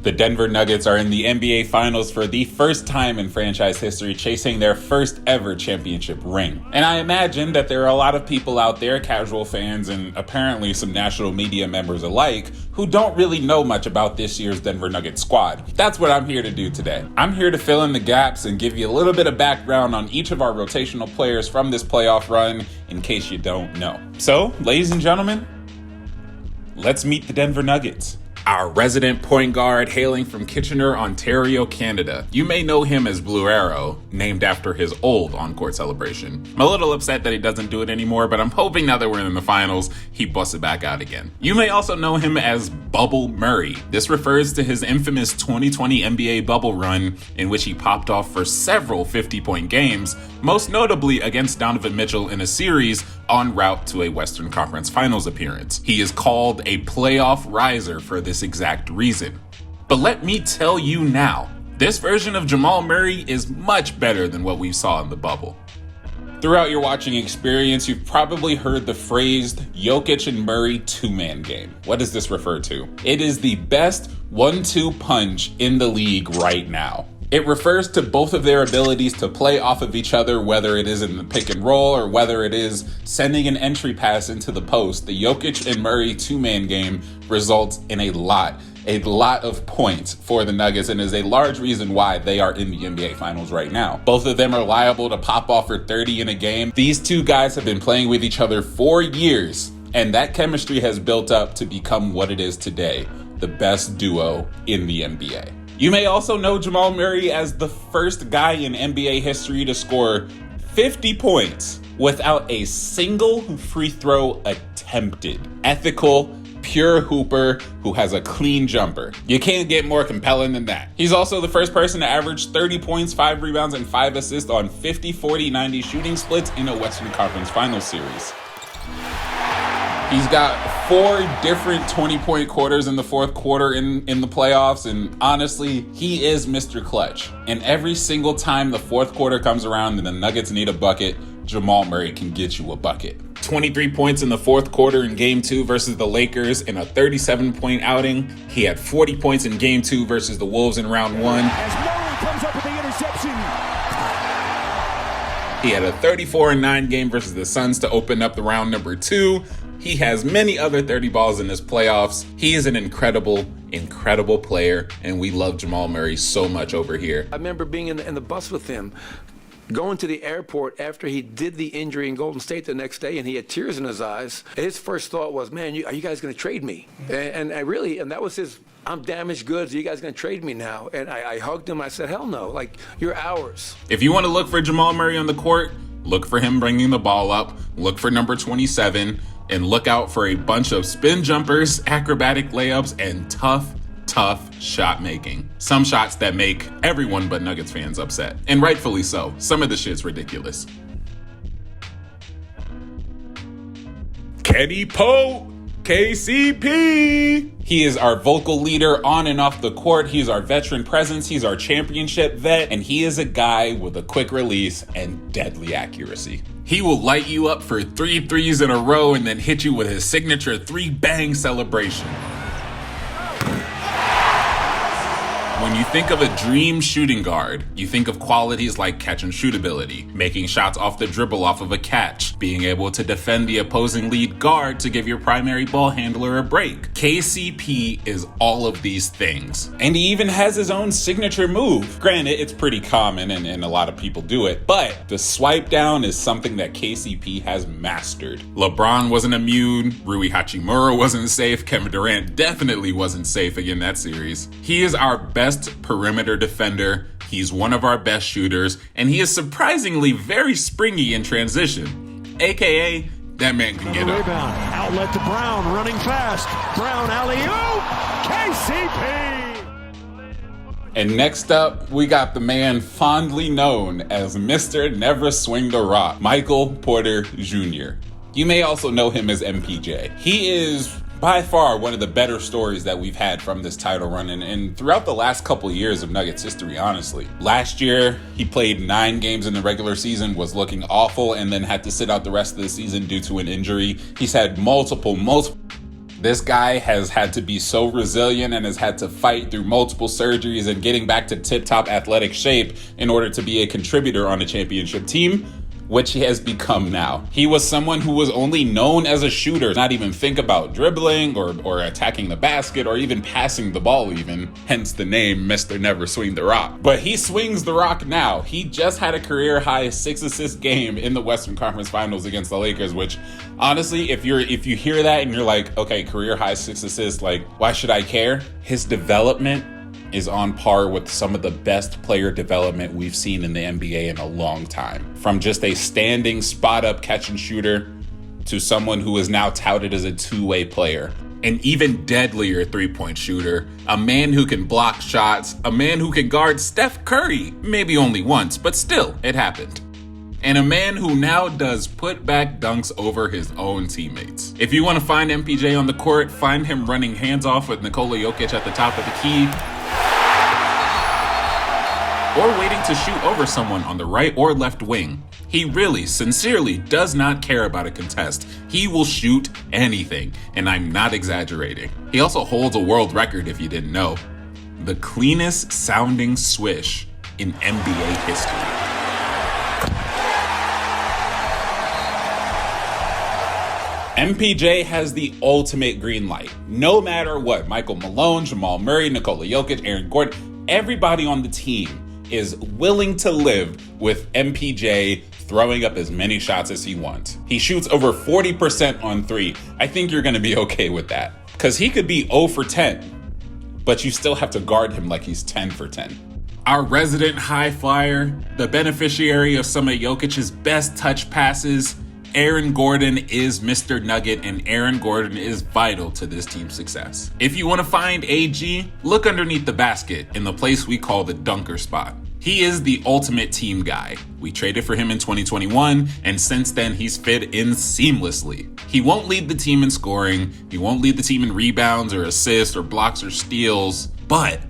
The Denver Nuggets are in the NBA Finals for the first time in franchise history, chasing their first ever championship ring. And I imagine that there are a lot of people out there, casual fans and apparently some national media members alike, who don't really know much about this year's Denver Nuggets squad. That's what I'm here to do today. I'm here to fill in the gaps and give you a little bit of background on each of our rotational players from this playoff run, in case you don't know. So, ladies and gentlemen, let's meet the Denver Nuggets. Our resident point guard, hailing from Kitchener, Ontario, Canada. You may know him as Blue Arrow, named after his old on-court celebration. I'm a little upset that he doesn't do it anymore, but I'm hoping now that we're in the finals, he busts it back out again. You may also know him as Bubble Murray. This refers to his infamous 2020 NBA bubble run, in which he popped off for several 50-point games, most notably against Donovan Mitchell in a series en route to a Western Conference Finals appearance. He is called a playoff riser for this exact reason. But let me tell you now, this version of Jamal Murray is much better than what we saw in the bubble. Throughout your watching experience, you've probably heard the phrase Jokic and Murray two-man game. What does this refer to? It is the best 1-2 punch in the league right now. It refers to both of their abilities to play off of each other, whether it is in the pick and roll or whether it is sending an entry pass into the post. The Jokic and Murray two-man game results in a lot of points for the Nuggets and is a large reason why they are in the NBA Finals right now. Both of them are liable to pop off for 30 in a game. These two guys have been playing with each other for years, and that chemistry has built up to become what it is today, the best duo in the NBA. You may also know Jamal Murray as the first guy in NBA history to score 50 points without a single free throw attempted. Ethical, pure hooper who has a clean jumper. You can't get more compelling than that. He's also the first person to average 30 points, 5 rebounds, and 5 assists on 50, 40, 90 shooting splits in a Western Conference Finals series. He's got 4 different 20-point quarters in the fourth quarter in the playoffs, and honestly, he is Mr. Clutch. And every single time the fourth quarter comes around and the Nuggets need a bucket, Jamal Murray can get you a bucket. 23 points in the fourth quarter in Game 2 versus the Lakers in a 37-point outing. He had 40 points in Game 2 versus the Wolves in Round 1. As Murray comes up with the interception. He had a 34-9 game versus the Suns to open up the round number 2. He has many other 30 balls in his playoffs. He is an incredible player, and we love Jamal Murray so much over here. I remember being in the bus with him, going to the airport after he did the injury in Golden State the next day, and he had tears in his eyes. His first thought was, man, are you guys going to trade me? And that was his, I'm damaged goods. Are you guys going to trade me now? And I hugged him. I said, hell no, like, you're ours. If you want to look for Jamal Murray on the court, look for him bringing the ball up, look for number 27, and look out for a bunch of spin jumpers, acrobatic layups, and tough shot making. Some shots that make everyone but Nuggets fans upset. And rightfully so. Some of the shit's ridiculous. Kenny Pope, KCP. He is our vocal leader on and off the court. He's our veteran presence. He's our championship vet. And he is a guy with a quick release and deadly accuracy. He will light you up for 3 threes in a row and then hit you with his signature 3-bang celebration. When you think of a dream shooting guard, you think of qualities like catch and shoot ability, making shots off the dribble off of a catch, being able to defend the opposing lead guard to give your primary ball handler a break. KCP is all of these things. And he even has his own signature move. Granted, it's pretty common and a lot of people do it, but the swipe down is something that KCP has mastered. LeBron wasn't immune, Rui Hachimura wasn't safe, Kevin Durant definitely wasn't safe in that series. He is our best perimeter defender, he's one of our best shooters, and he is surprisingly very springy in transition. AKA, that man can get up. Rebound, outlet to Brown, running fast. Brown alley-oop, KCP! And next up, we got the man fondly known as Mr. Never Swing the Rock, Michael Porter Jr. You may also know him as MPJ. He is by far one of the better stories that we've had from this title run and throughout the last couple of years of Nuggets history, honestly. Last year, he played 9 games in the regular season, was looking awful, and then had to sit out the rest of the season due to an injury. He's had multiple This guy has had to be so resilient and has had to fight through multiple surgeries and getting back to tip-top athletic shape in order to be a contributor on a championship team, which he has become now. He was someone who was only known as a shooter, not even think about dribbling or attacking the basket or even passing the ball even, hence the name Mr. Never Swing the Rock. But he swings the rock now. He just had a career-high 6-assist game in the Western Conference Finals against the Lakers, which honestly, if you hear that and you're like, okay, career-high 6 assists, like, why should I care? His development is on par with some of the best player development we've seen in the NBA in a long time. From just a standing spot-up catch-and-shooter to someone who is now touted as a two-way player. An even deadlier three-point shooter, a man who can block shots, a man who can guard Steph Curry, maybe only once, but still, it happened. And a man who now does put-back dunks over his own teammates. If you want to find MPJ on the court, find him running hands-off with Nikola Jokic at the top of the key, or waiting to shoot over someone on the right or left wing. He really, sincerely does not care about a contest. He will shoot anything, and I'm not exaggerating. He also holds a world record, if you didn't know. The cleanest sounding swish in NBA history. MPJ has the ultimate green light. No matter what, Michael Malone, Jamal Murray, Nikola Jokic, Aaron Gordon, everybody on the team is willing to live with MPJ throwing up as many shots as he wants. He shoots over 40% on 3. I think you're going to be okay with that. Because he could be 0 for 10, but you still have to guard him like he's 10 for 10. Our resident high flyer, the beneficiary of some of Jokic's best touch passes, Aaron Gordon is Mr. Nugget, and Aaron Gordon is vital to this team's success. If you want to find AG, look underneath the basket in the place we call the dunker spot. He is the ultimate team guy. We traded for him in 2021, and since then he's fit in seamlessly. He won't lead the team in scoring, he won't lead the team in rebounds or assists or blocks or steals, but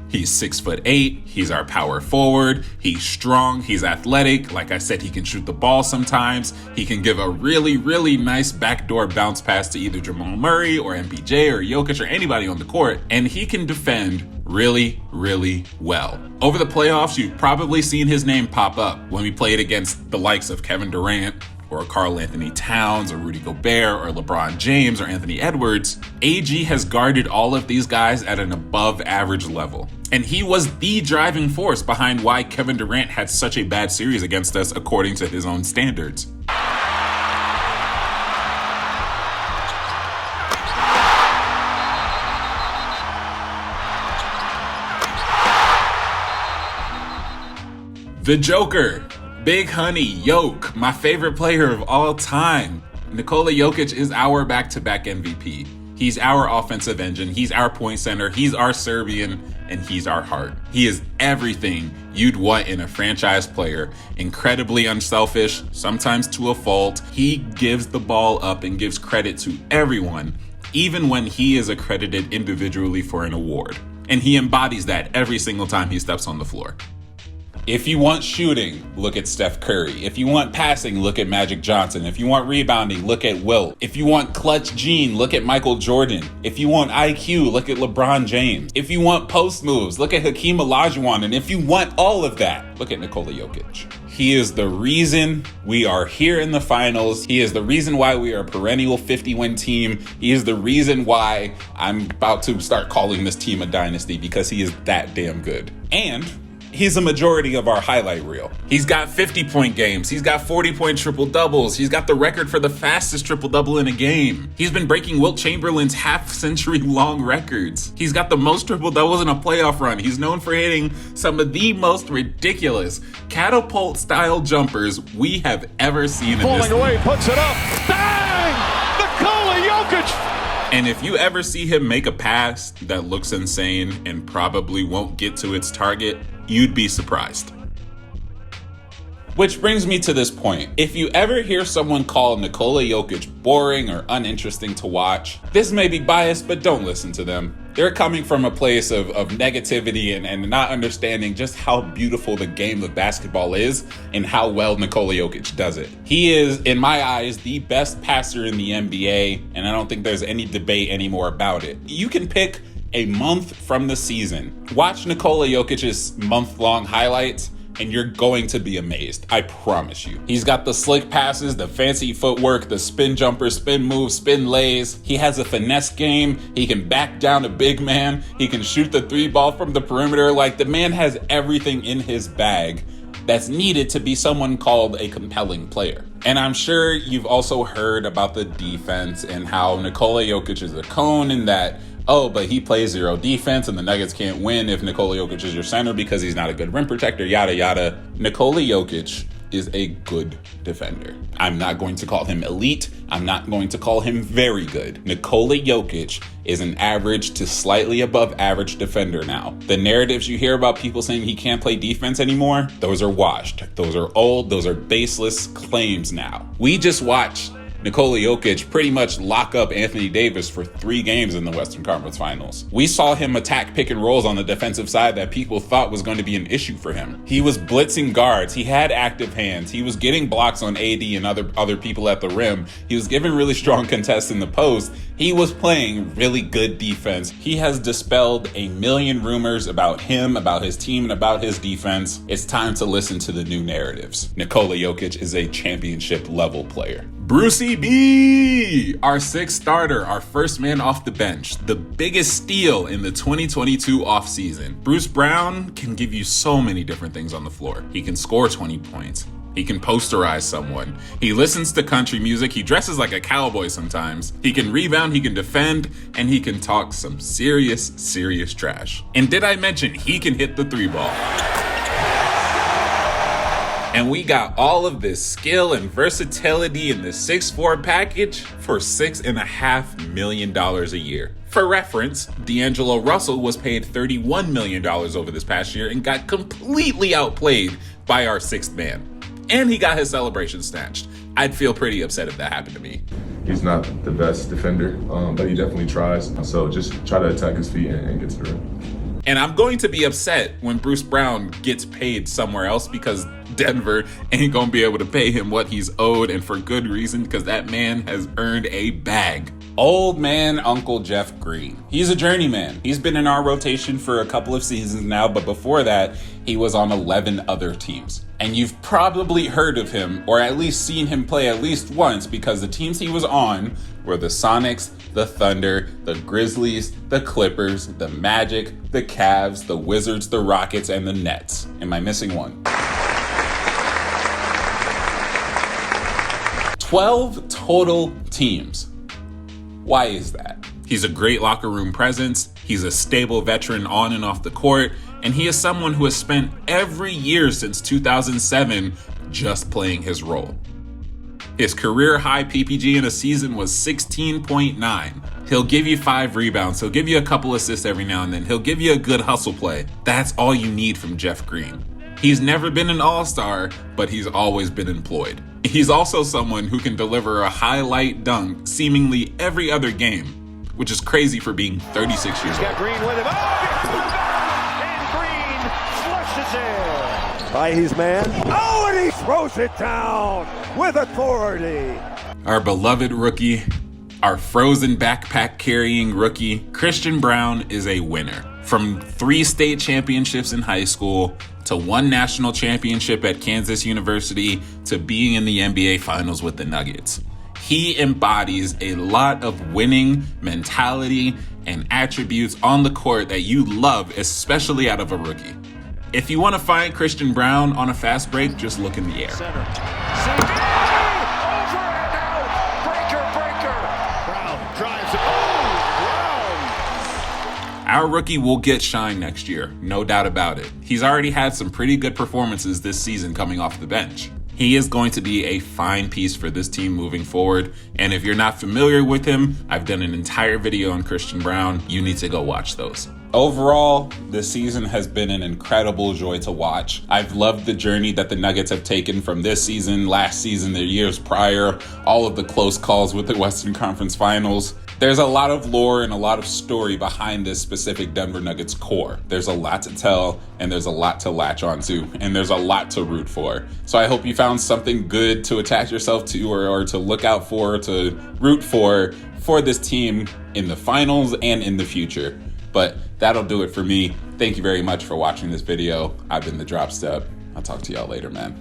he's 6'8", he's our power forward, he's strong, he's athletic. Like I said, he can shoot the ball sometimes. He can give a really, really nice backdoor bounce pass to either Jamal Murray or MPJ or Jokic or anybody on the court. And he can defend really, really well. Over the playoffs, you've probably seen his name pop up when we played against the likes of Kevin Durant or Karl Anthony Towns or Rudy Gobert or LeBron James or Anthony Edwards. AG has guarded all of these guys at an above average level. And he was the driving force behind why Kevin Durant had such a bad series against us according to his own standards. The Joker, Big Honey Yoke, my favorite player of all time. Nikola Jokic is our back-to-back MVP. He's our offensive engine, he's our point center, he's our Serbian, and he's our heart. He is everything you'd want in a franchise player. Incredibly unselfish, sometimes to a fault. He gives the ball up and gives credit to everyone, even when he is accredited individually for an award. And he embodies that every single time he steps on the floor. If you want shooting, look at Steph Curry. If you want passing, look at Magic Johnson. If you want rebounding, look at Wilt. If you want clutch gene, look at Michael Jordan. If you want IQ, look at LeBron James. If you want post moves, look at Hakeem Olajuwon. And if you want all of that, look at Nikola Jokic. He is the reason we are here in the finals. He is the reason why we are a perennial 50-win team. He is the reason why I'm about to start calling this team a dynasty, because he is that damn good. And he's a majority of our highlight reel. He's got 50-point games. He's got 40-point triple-doubles. He's got the record for the fastest triple-double in a game. He's been breaking Wilt Chamberlain's half-century-long records. He's got the most triple-doubles in a playoff run. He's known for hitting some of the most ridiculous catapult-style jumpers we have ever seen in this league. Falling away, puts it up. Bang! Nikola Jokic! And if you ever see him make a pass that looks insane and probably won't get to its target, you'd be surprised. Which brings me to this point. If you ever hear someone call Nikola Jokic boring or uninteresting to watch, this may be biased, but don't listen to them. They're coming from a place of negativity and not understanding just how beautiful the game of basketball is and how well Nikola Jokic does it. He is, in my eyes, the best passer in the NBA, and I don't think there's any debate anymore about it. You can pick a month from the season, watch Nikola Jokic's month-long highlights, and you're going to be amazed. I promise you. He's got the slick passes, the fancy footwork, the spin jumper, spin moves, spin lays. He has a finesse game. He can back down a big man. He can shoot the 3-ball from the perimeter. Like, the man has everything in his bag that's needed to be someone called a compelling player. And I'm sure you've also heard about the defense and how Nikola Jokic is a cone and that, oh, but he plays zero defense and the Nuggets can't win if Nikola Jokic is your center because he's not a good rim protector, yada, yada. Nikola Jokic is a good defender. I'm not going to call him elite. I'm not going to call him very good. Nikola Jokic is an average to slightly above average defender now. The narratives you hear about people saying he can't play defense anymore, those are washed. Those are old. Those are baseless claims now. We just watched Nikola Jokic pretty much lock up Anthony Davis for 3 games in the Western Conference Finals. We saw him attack pick and rolls on the defensive side that people thought was going to be an issue for him. He was blitzing guards. He had active hands. He was getting blocks on AD and other people at the rim. He was giving really strong contests in the post. He was playing really good defense. He has dispelled a million rumors about him, about his team, and about his defense. It's time to listen to the new narratives. Nikola Jokic is a championship level player. Brucey B, our 6th starter, our first man off the bench, the biggest steal in the 2022 offseason. Bruce Brown can give you so many different things on the floor. He can score 20 points. He can posterize someone. He listens to country music. He dresses like a cowboy sometimes. He can rebound, he can defend, and he can talk some serious trash. And did I mention he can hit the 3-ball? And we got all of this skill and versatility in the 6'4" package for $6.5 million a year. For reference, D'Angelo Russell was paid $31 million over this past year and got completely outplayed by our 6th man. And he got his celebration snatched. I'd feel pretty upset if that happened to me. He's not the best defender, but he definitely tries. So just try to attack his feet and get to the rim. And I'm going to be upset when Bruce Brown gets paid somewhere else because Denver ain't going to be able to pay him what he's owed, and for good reason, because that man has earned a bag. Old man Uncle Jeff Green. He's a journeyman. He's been in our rotation for a couple of seasons now, but before that, he was on 11 other teams. And you've probably heard of him, or at least seen him play at least once, because the teams he was on were the Sonics, the Thunder, the Grizzlies, the Clippers, the Magic, the Cavs, the Wizards, the Rockets, and the Nets. Am I missing one? 12 total teams. Why is that? He's a great locker room presence. He's a stable veteran on and off the court. And he is someone who has spent every year since 2007 just playing his role. His career high PPG in a season was 16.9. He'll give you 5 rebounds. He'll give you a couple assists every now and then. He'll give you a good hustle play. That's all you need from Jeff Green. He's never been an all-star, but he's always been employed. He's also someone who can deliver a highlight dunk seemingly every other game, which is crazy for being 36 years old. He's got Green with him. And Green flushes it by his man. Oh, and he throws it down with authority. Our beloved rookie, our frozen backpack carrying rookie, Christian Braun is a winner. From 3 state championships in high school to 1 national championship at Kansas University to being in the NBA Finals with the Nuggets. He embodies a lot of winning mentality and attributes on the court that you love, especially out of a rookie. If you want to find Christian Braun on a fast break, just look in the air. Center. Over and out. Breaker. Brown drives it. Our rookie will get shine next year, no doubt about it. He's already had some pretty good performances this season coming off the bench. He is going to be a fine piece for this team moving forward. And if you're not familiar with him, I've done an entire video on Christian Braun. You need to go watch those. Overall, this season has been an incredible joy to watch. I've loved the journey that the Nuggets have taken from this season, last season, the years prior, all of the close calls with the Western Conference Finals. There's a lot of lore and a lot of story behind this specific Denver Nuggets core. There's a lot to tell, and there's a lot to latch onto, and there's a lot to root for. So I hope you found something good to attach yourself to or to look out for, to root for this team in the finals and in the future. But that'll do it for me. Thank you very much for watching this video. I've been the Drop Step. I'll talk to y'all later, man.